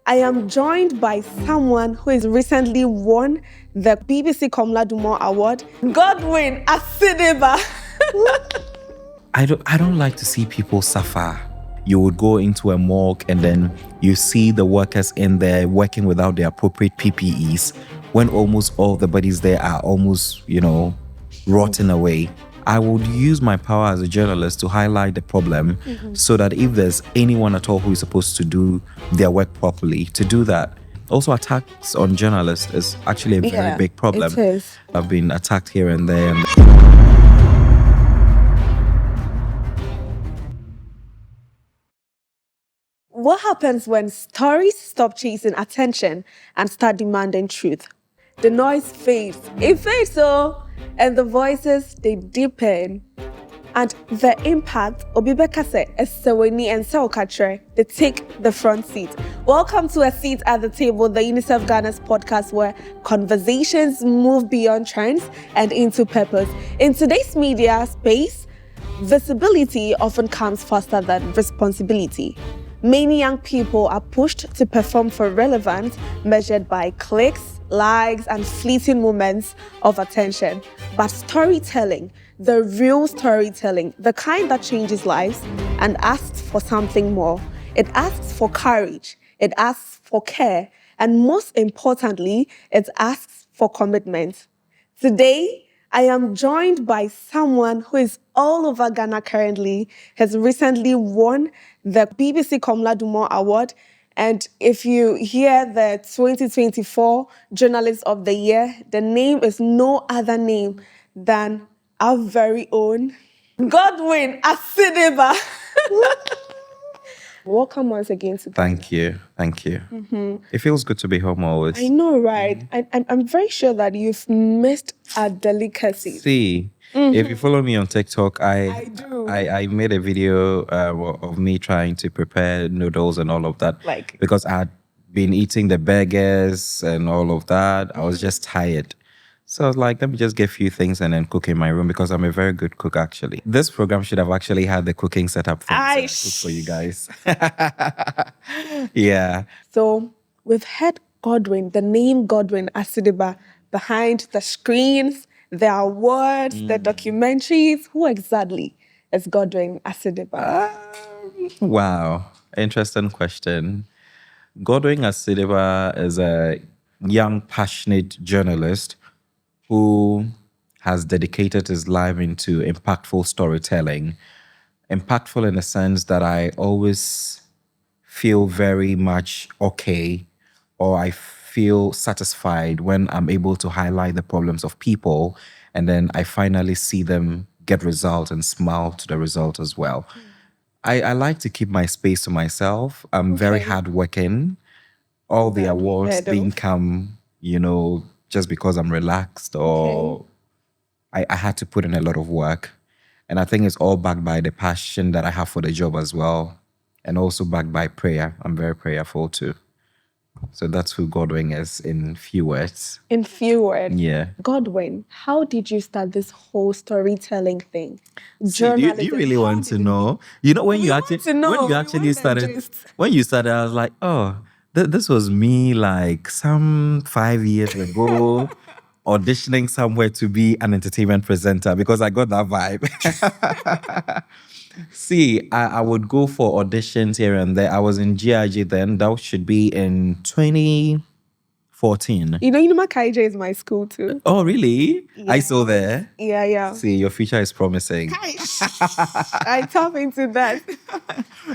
I am joined by someone who has recently won the BBC Komla Dumor Award, Godwin Asediba. I don't like to see people suffer. You would go into a morgue and then you see the workers in there working without the appropriate PPEs when almost all the bodies there are almost, rotting away. I would use my power as a journalist to highlight the problem so that if there's anyone at all who is supposed to do their work properly, to do that. Also, attacks on journalists is actually a very big problem. It is. I've been attacked here and there. What happens when stories stop chasing attention and start demanding truth? The noise fades. It fades, and the voices, they deepen. And the impact, Obibeka said, Esewani and Saokatre, they take the front seat. Welcome to A Seat at the Table, the UNICEF Ghana's podcast where conversations move beyond trends and into purpose. In today's media space, visibility often comes faster than responsibility. Many young people are pushed to perform for relevance, measured by clicks, likes, and fleeting moments of attention. But storytelling, the real storytelling, the kind that changes lives and asks for something more. It asks for courage, it asks for care, and most importantly, it asks for commitment. Today, I am joined by someone who is all over Ghana currently, has recently won the BBC Komla Dumor Award. And if you hear the 2024 Journalist of the Year, the name is no other name than our very own Godwin Asediba. Welcome once again to Ghana. Thank you. It feels good to be home always. I know, right? I'm very sure that you've missed our delicacies. See, if you follow me on TikTok, I do. I made a video of me trying to prepare noodles and all of that. Because I had been eating the burgers and all of that. I was just tired. So I was like, let me just get a few things and then cook in my room because I'm a very good cook, actually. This program should have actually had the cooking setup things cook for you guys. Yeah. So we've heard Godwin, the name Godwin Asediba, behind the screens, the awards, the documentaries. Who exactly is Godwin Asediba? Wow. Interesting question. Godwin Asediba is a young, passionate journalist who has dedicated his life into impactful storytelling. Impactful in the sense that I always feel very much okay, or I feel satisfied when I'm able to highlight the problems of people and then I finally see them get results and smile to the result as well. I like to keep my space to myself. I'm very hardworking. All the awards didn't come, just because I'm relaxed or I had to put in a lot of work. And I think it's all backed by the passion that I have for the job as well. And also backed by prayer. I'm very prayerful too. So that's who Godwin is in few words. In few words? Yeah. Godwin, how did you start this whole storytelling thing? Do you really want to know? When you actually started, when you started, I was like, oh, this was me like some 5 years ago auditioning somewhere to be an entertainment presenter because I got that vibe. See, I would go for auditions here and there. I was in GJA then. That should be in 2014. KJ is my school too. Oh, really? Yeah. I saw there. Yeah. See, your future is promising. I tap into that.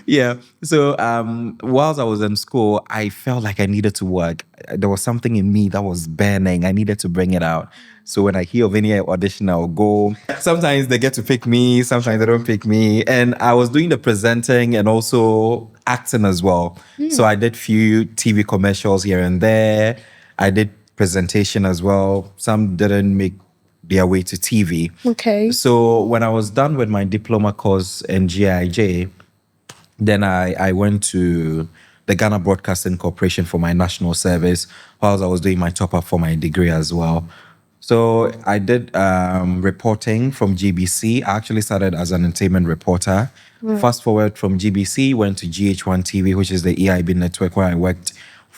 Yeah. So whilst I was in school, I felt like I needed to work. There was something in me that was burning. I needed to bring it out. So when I hear of any audition, I'll go. Sometimes they get to pick me. Sometimes they don't pick me. And I was doing the presenting and also acting as well. So I did few TV commercials here and there. I did presentation as well. Some didn't make their way to TV. Okay. So when I was done with my diploma course in GIJ, then I went to the Ghana Broadcasting Corporation for my national service whilst I was doing my top-up for my degree as well. So I did reporting from GBC. I actually started as an entertainment reporter. Fast forward from GBC, went to GH1 TV, which is the EIB network where I worked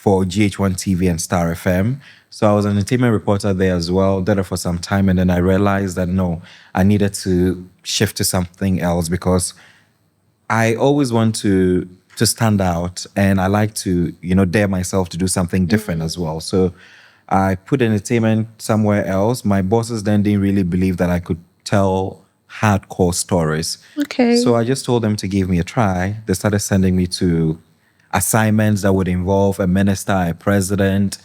for GH1 TV and Star FM. So I was an entertainment reporter there as well, did it for some time. And then I realized that no, I needed to shift to something else because I always want to stand out, and I like to, dare myself to do something different as well. So I put entertainment somewhere else. My bosses then didn't really believe that I could tell hardcore stories. Okay. So I just told them to give me a try. They started sending me to assignments that would involve a minister, a president,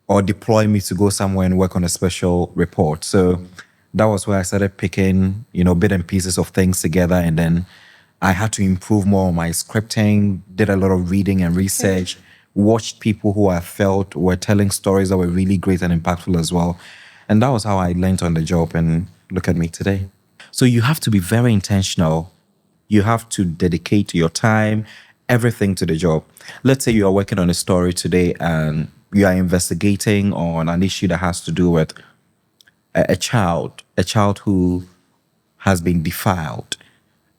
or deploy me to go somewhere and work on a special report. So that was where I started picking, bit and pieces of things together. And then I had to improve more on my scripting, did a lot of reading and research, watched people who I felt were telling stories that were really great and impactful as well. And that was how I learned on the job. And look at me today. So you have to be very intentional. You have to dedicate your time, everything to the job. Let's say you are working on a story today and you are investigating on an issue that has to do with a child who has been defiled,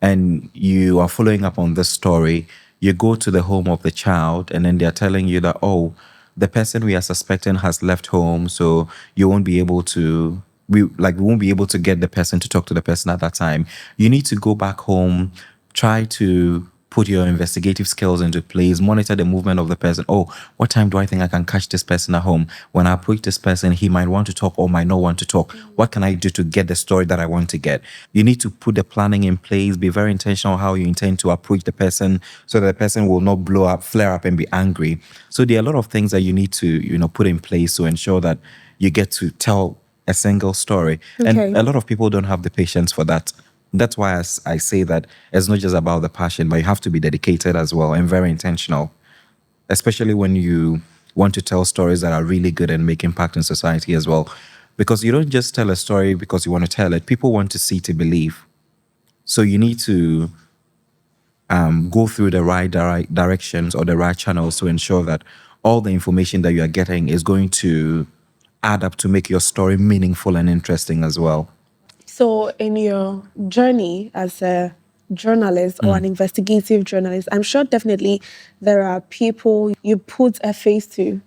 and you are following up on this story. You go to the home of the child, and then they're telling you that, oh, the person we are suspecting has left home, so you won't be able to, we won't be able to get the person to talk to the person at that time. You need to go back home, try to put your investigative skills into place, monitor the movement of the person. Oh, what time do I think I can catch this person at home? When I approach this person, he might want to talk or might not want to talk. What can I do to get the story that I want to get? You need to put the planning in place, be very intentional how you intend to approach the person so that the person will not blow up, flare up, and be angry. So there are a lot of things that you need to, put in place to ensure that you get to tell a single story. Okay. And a lot of people don't have the patience for that. That's why I say that it's not just about the passion, but you have to be dedicated as well and very intentional, especially when you want to tell stories that are really good and make impact in society as well. Because you don't just tell a story because you want to tell it. People want to see to believe. So you need to go through the right directions or the right channels to ensure that all the information that you are getting is going to add up to make your story meaningful and interesting as well. So, in your journey as a journalist or an investigative journalist, I'm sure definitely there are people you put a face to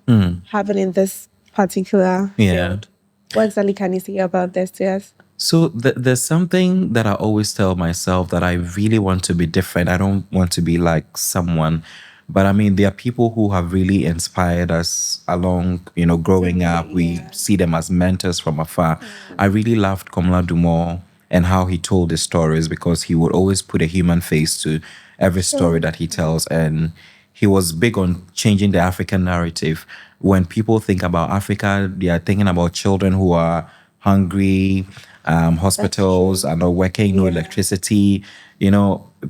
having in this particular field. What exactly can you say about this to us? So there's something that I always tell myself, that I really want to be different. I don't want to be like someone. But I mean, there are people who have really inspired us along, growing up. We see them as mentors from afar. I really loved Komla Dumor and how he told his stories, because he would always put a human face to every story that he tells. And he was big on changing the African narrative. When people think about Africa, they are thinking about children who are hungry, hospitals are not working, no electricity.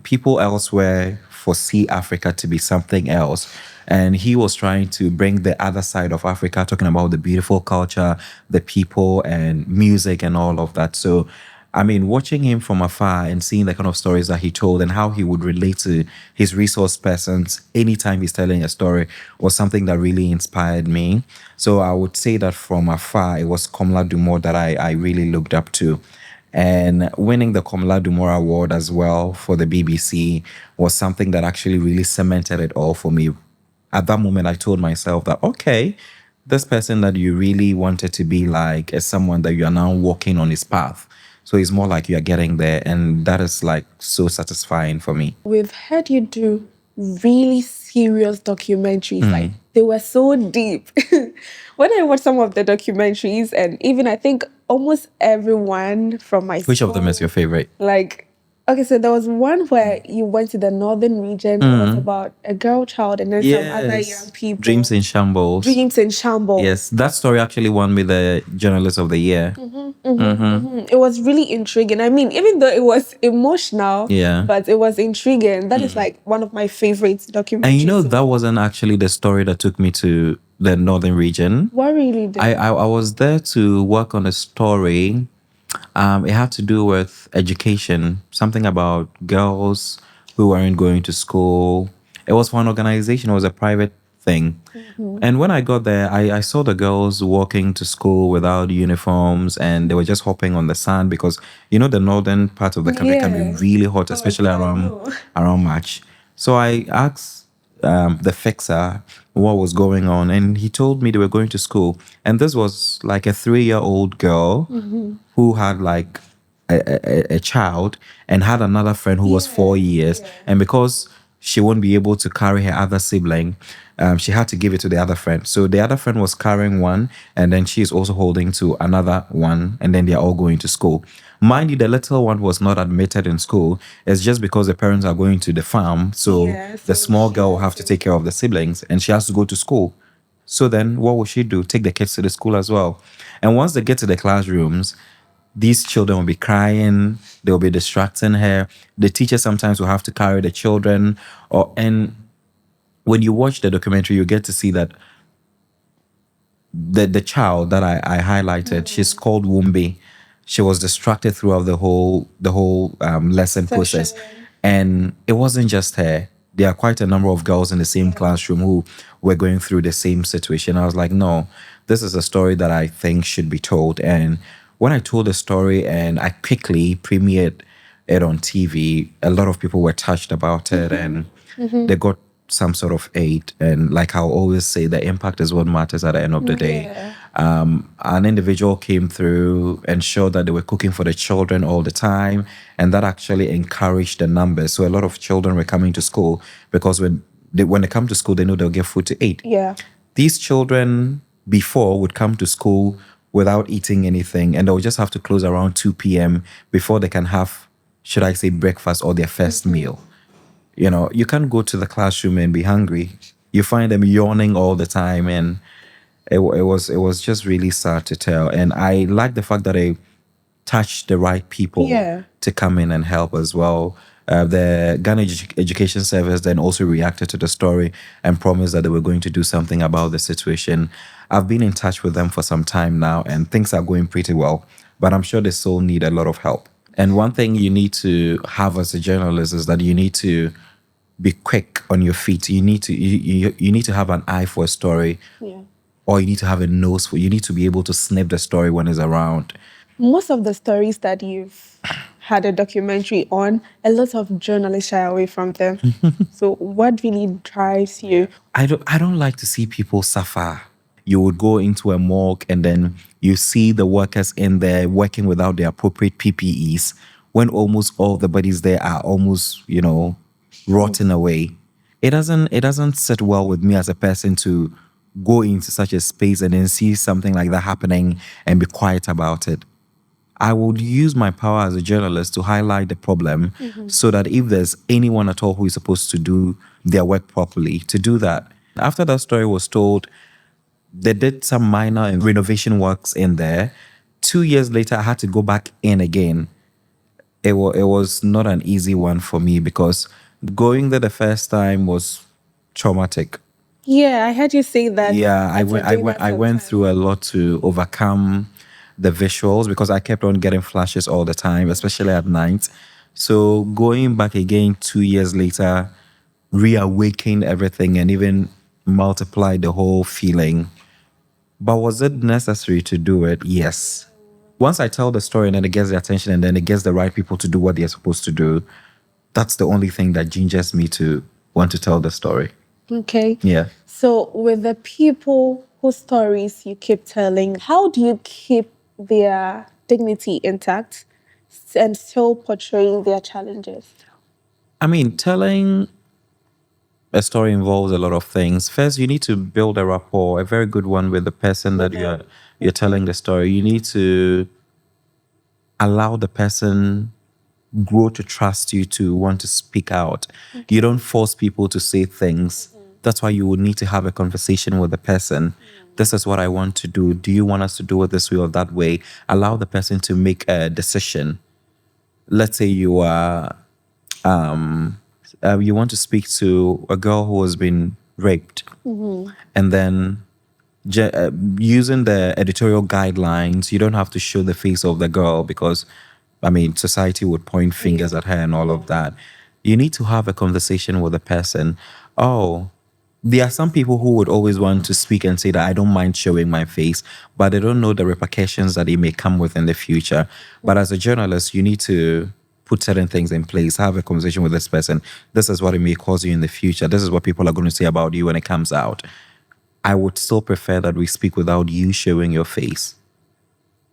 People elsewhere foresee Africa to be something else. And he was trying to bring the other side of Africa, talking about the beautiful culture, the people, and music, and all of that. So, I mean, watching him from afar and seeing the kind of stories that he told and how he would relate to his resource persons anytime he's telling a story was something that really inspired me. So I would say that from afar, it was Komla Dumor that I really looked up to. And winning the Komla Dumor Award as well for the BBC was something that actually really cemented it all for me. At that moment, I told myself that, okay, this person that you really wanted to be like is someone that you are now walking on his path. So it's more like you are getting there, and that is like so satisfying for me. We've heard you do really serious documentaries. Like, they were so deep. When I watched some of the documentaries, and even I think almost everyone from my Which of them is your favorite? Like, okay, so there was one where you went to the northern region. It was about a girl child and then some other young people. Dreams in Shambles. Dreams in Shambles. Yes, that story actually won me the Journalist of the Year. It was really intriguing. I mean, even though it was emotional, but it was intriguing. That is like one of my favorite documentaries. And that wasn't actually the story that took me to the northern region. What really did? I was there to work on a story. It had to do with education, something about girls who weren't going to school. It was for an organization. It was a private thing. And when I got there, I saw the girls walking to school without uniforms, and they were just hopping on the sand because, the northern part of the country can be really hot, especially around March. So I asked the fixer what was going on, and he told me they were going to school, and this was like a 3-year-old girl who had like a child and had another friend who was 4 years, and because she won't be able to carry her other sibling, she had to give it to the other friend. So the other friend was carrying one, and then she is also holding to another one, and then they are all going to school. Mind you, the little one was not admitted in school. It's just because the parents are going to the farm, so the small girl will have to take care of the siblings, and she has to go to school. So then what will she do? Take the kids to the school as well. And once they get to the classrooms, these children will be crying, they'll be distracting her. The teacher sometimes will have to carry the children. And when you watch the documentary, you get to see that the child that I highlighted, she's called Wumbi. She was distracted throughout the whole lesson process. And it wasn't just her. There are quite a number of girls in the same classroom who were going through the same situation. I was like, no, this is a story that I think should be told. And when I told the story and I quickly premiered it on TV, a lot of people were touched about it, and they got some sort of aid. And like I always say, the impact is what matters at the end of the day. An individual came through and showed that they were cooking for the children all the time, and that actually encouraged the numbers. So a lot of children were coming to school because when they come to school, they know they'll get food to eat. These children before would come to school without eating anything, and they'll just have to close around 2 p.m. before they can have, should I say, breakfast or their first meal. You know, you can't go to the classroom and be hungry. You find them yawning all the time, and it was just really sad to tell. And I like the fact that they touched the right people to come in and help as well. The Ghana Education Service then also reacted to the story and promised that they were going to do something about the situation. I've been in touch with them for some time now, and things are going pretty well, but I'm sure they still need a lot of help. And one thing you need to have as a journalist is that you need to be quick on your feet. You need to you need to have an eye for a story, or you need to have a nose for. You need to be able to sniff the story when it's around. Most of the stories that you've had a documentary on, a lot of journalists shy away from them. So what really drives you? I don't like to see people suffer. You would go into a morgue and then you see the workers in there working without the appropriate PPEs when almost all the bodies there are almost, rotting away. It doesn't sit well with me as a person to go into such a space and then see something like that happening and be quiet about it. I would use my power as a journalist to highlight the problem so that if there's anyone at all who is supposed to do their work properly, to do that. After that story was told, they did some minor renovation works in there. 2 years later, I had to go back in again. It was not an easy one for me because going there the first time was traumatic. Yeah, I heard you say that. Yeah, I went through a lot to overcome the visuals because I kept on getting flashes all the time, especially at night. So going back again 2 years later, reawakened everything and even multiplied the whole feeling. But was it necessary to do it? Yes. Once I tell the story and then it gets the attention and then it gets the right people to do what they're supposed to do, that's the only thing that gingers me to want to tell the story. Okay. Yeah. So with the people whose stories you keep telling, how do you keep their dignity intact and still portraying their challenges? I mean, telling a story involves a lot of things. First, you need to build a rapport, a very good one with the person that you're telling the story. You need to allow the person grow to trust you, to want to speak out. You don't force people to say things. That's why you would need to have a conversation with the person. This is what I want to do. Do you want us to do it this way or that way? Allow the person to make a decision. Let's say you are you want to speak to a girl who has been raped, and then using the editorial guidelines, you don't have to show the face of the girl because, society would point fingers at her and all of that. You need to have a conversation with the person. Oh, there are some people who would always want to speak and say that I don't mind showing my face, but they don't know the repercussions that it may come with in the future. But as a journalist, you need to put certain things in place, have a conversation with this person. This is what it may cause you in the future. This is what people are going to say about you when it comes out. I would still prefer that we speak without you showing your face.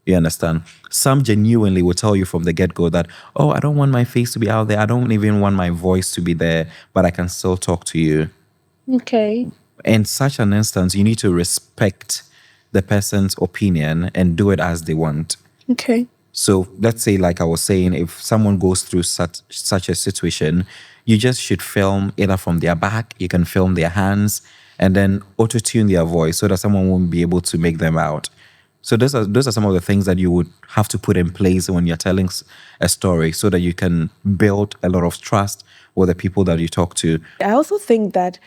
You understand? Some genuinely will tell you from the get-go that, oh, I don't want my face to be out there. I don't even want my voice to be there, but I can still talk to you. Okay. In such an instance, you need to respect the person's opinion and do it as they want. Okay. So let's say, like I was saying, if someone goes through such a situation, you just should film either from their back, you can film their hands, and then auto-tune their voice so that someone won't be able to make them out. So those are some of the things that you would have to put in place when you're telling a story so that you can build a lot of trust with the people that you talk to. I also think that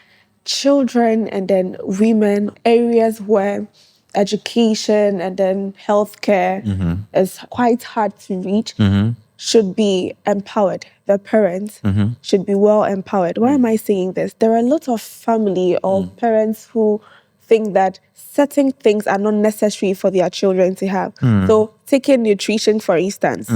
children and then women, areas where education and then healthcare is quite hard to reach, should be empowered. The parents should be well empowered. Why am I saying this? There are a lot of family or parents who think that certain things are not necessary for their children to have. So taking nutrition, for instance.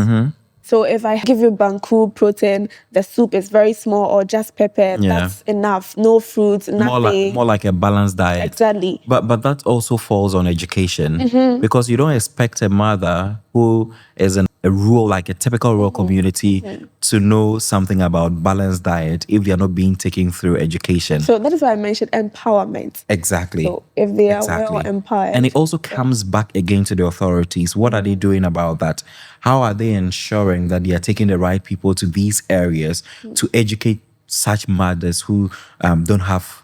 So if I give you banku protein, the soup is very small or just pepper, that's enough. No fruits, nothing. More like a balanced diet. Exactly. But that also falls on education because you don't expect a mother who is in a rural, like a typical rural community, to know something about balanced diet if they are not being taken through education. So that is why I mentioned empowerment. Exactly. So if they are well empowered. And it also comes back again to the authorities. What are they doing about that? How are they ensuring that they are taking the right people to these areas to educate such mothers who don't have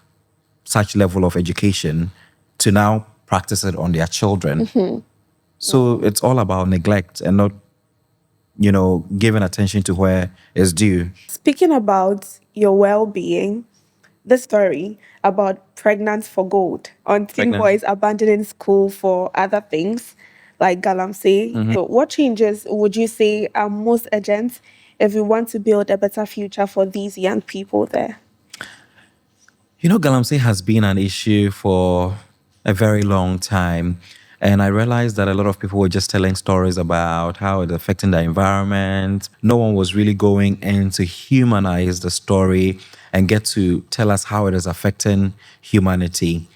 such level of education to now practice it on their children? So it's all about neglect and not, giving attention to where it's due. Speaking about your well-being, this story about pregnant for gold on teen boys abandoning school for other things like galamsey. So what changes would you say are most urgent if we want to build a better future for these young people there? Galamsey has been an issue for a very long time. And I realized that a lot of people were just telling stories about how it's affecting the environment. No one was really going in to humanize the story and get to tell us how it is affecting humanity.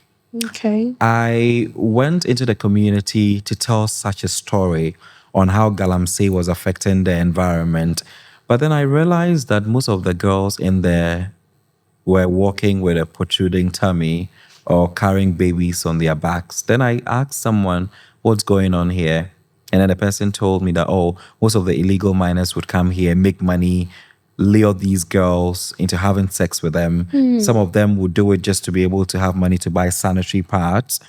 Okay. I went into the community to tell such a story on how galamsey was affecting the environment. But then I realized that most of the girls in there were walking with a protruding tummy or carrying babies on their backs. Then I asked someone, what's going on here? And then the person told me that, most of the illegal miners would come here, make money, lure these girls into having sex with them. Some of them would do it just to be able to have money to buy sanitary pads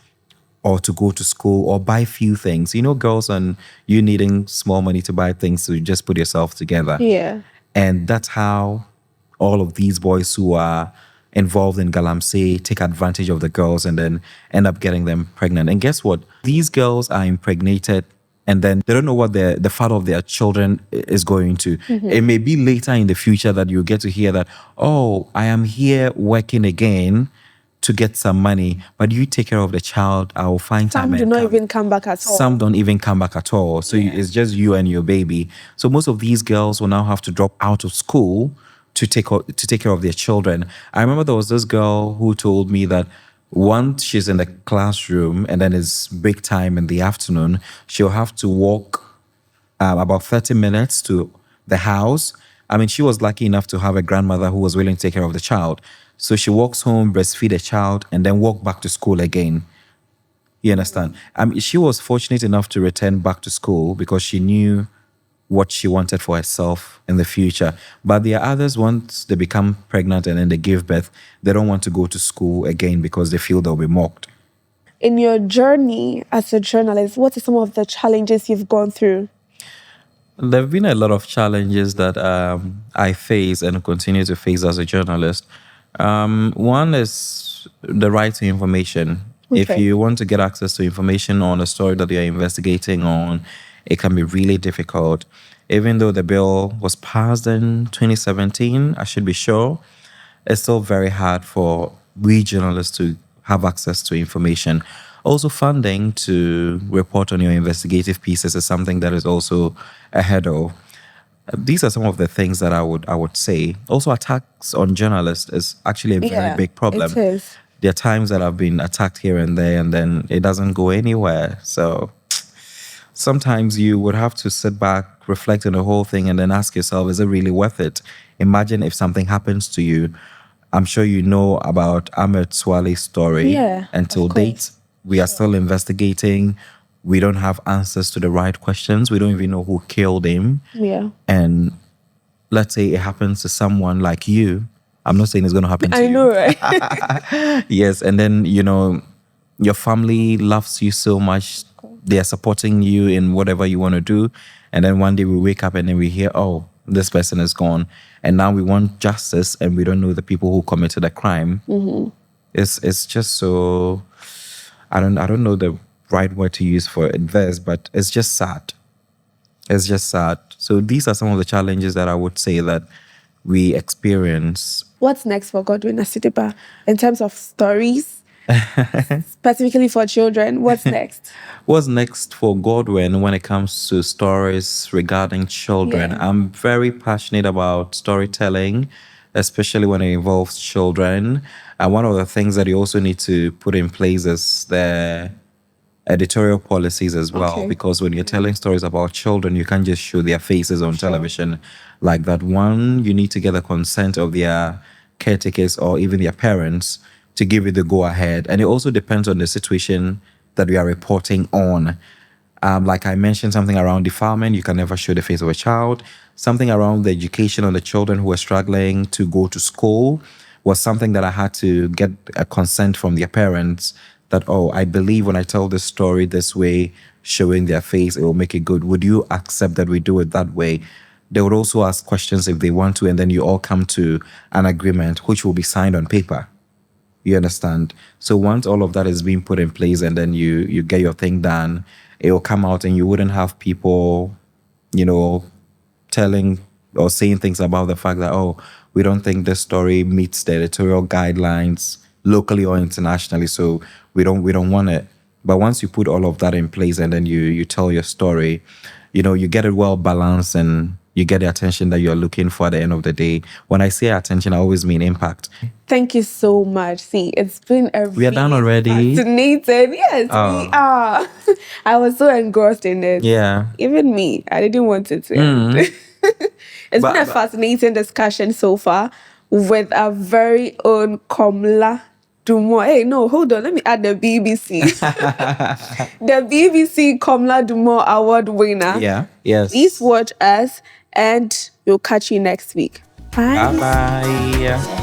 or to go to school or buy few things. Girls and you needing small money to buy things to just put yourself together. Yeah. And that's how all of these boys who are involved in galamsey take advantage of the girls and then end up getting them pregnant. And guess what? These girls are impregnated and then they don't know what the father of their children is going to. It may be later in the future that you get to hear that, I am here working again to get some money, but you take care of the child, I will find time. Some do not even come back at all. Some don't even come back at all. So it's just you and your baby. So most of these girls will now have to drop out of school to take care of their children. I remember there was this girl who told me that once she's in the classroom and then it's break time in the afternoon, she'll have to walk about 30 minutes to the house. I mean, she was lucky enough to have a grandmother who was willing to take care of the child. So she walks home, breastfeed a child, and then walk back to school again. You understand? She was fortunate enough to return back to school because she knew what she wanted for herself in the future. But there are others, once they become pregnant and then they give birth, they don't want to go to school again because they feel they'll be mocked. In your journey as a journalist, what are some of the challenges you've gone through? There have been a lot of challenges that I face and continue to face as a journalist. One is the right to information. Okay. If you want to get access to information on a story that you're investigating on, it can be really difficult. Even though the bill was passed in 2017, I should be sure, it's still very hard for we journalists to have access to information. Also, funding to report on your investigative pieces is something that is also a hurdle. These are some of the things that I would say. Also, attacks on journalists is actually a very big problem. It is. There are times that I've been attacked here and there, and then it doesn't go anywhere. So sometimes you would have to sit back, reflect on the whole thing, and then ask yourself, is it really worth it? Imagine if something happens to you. I'm sure you know about Ahmed Swale's story. Yeah, Until of course. date, we are still investigating. We don't have answers to the right questions. We don't even know who killed him. Yeah. And let's say it happens to someone like you. I'm not saying it's going to happen to you. I know, right? Yes. And then, your family loves you so much. They are supporting you in whatever you want to do. And then one day we wake up and then we hear, oh, this person is gone. And now we want justice and we don't know the people who committed the crime. Mm-hmm. It's just so, I don't know the right word to use for this, but it's just sad. It's just sad. So these are some of the challenges that I would say that we experience. What's next for Godwin Asediba in terms of stories, specifically for children? What's next? What's next for Godwin when it comes to stories regarding children? Yeah. I'm very passionate about storytelling, especially when it involves children. And one of the things that you also need to put in place is the editorial policies as well, Okay. because when you're telling stories about children, you can't just show their faces on television like that. One, you need to get the consent of their caretakers or even their parents to give you the go ahead. And it also depends on the situation that we are reporting on. Like I mentioned, something around defilement, you can never show the face of a child. Something around the education of the children who are struggling to go to school was something that I had to get a consent from their parents that, oh, I believe when I tell this story this way, showing their face, it will make it good. Would you accept that we do it that way? They would also ask questions if they want to, and then you all come to an agreement, which will be signed on paper. You understand? So once all of that is being put in place and then you get your thing done, it will come out and you wouldn't have people, telling or saying things about the fact that, oh, we don't think this story meets the editorial guidelines locally or internationally, so we don't want it. But once you put all of that in place and then you tell your story, you get it well balanced and you get the attention that you're looking for at the end of the day. When I say attention, I always mean impact. Thank you so much. See, it's been We are done already. Fascinating. Yes, we are. I was so engrossed in it. Yeah. Even me, I didn't want it to end. It's been a fascinating discussion so far with our very own Komla Dumor. Hey, no, hold on. Let me add the BBC. The BBC Komla Dumor Award winner. Yeah. Yes. Please watch us and we'll catch you next week. Bye. Bye-bye.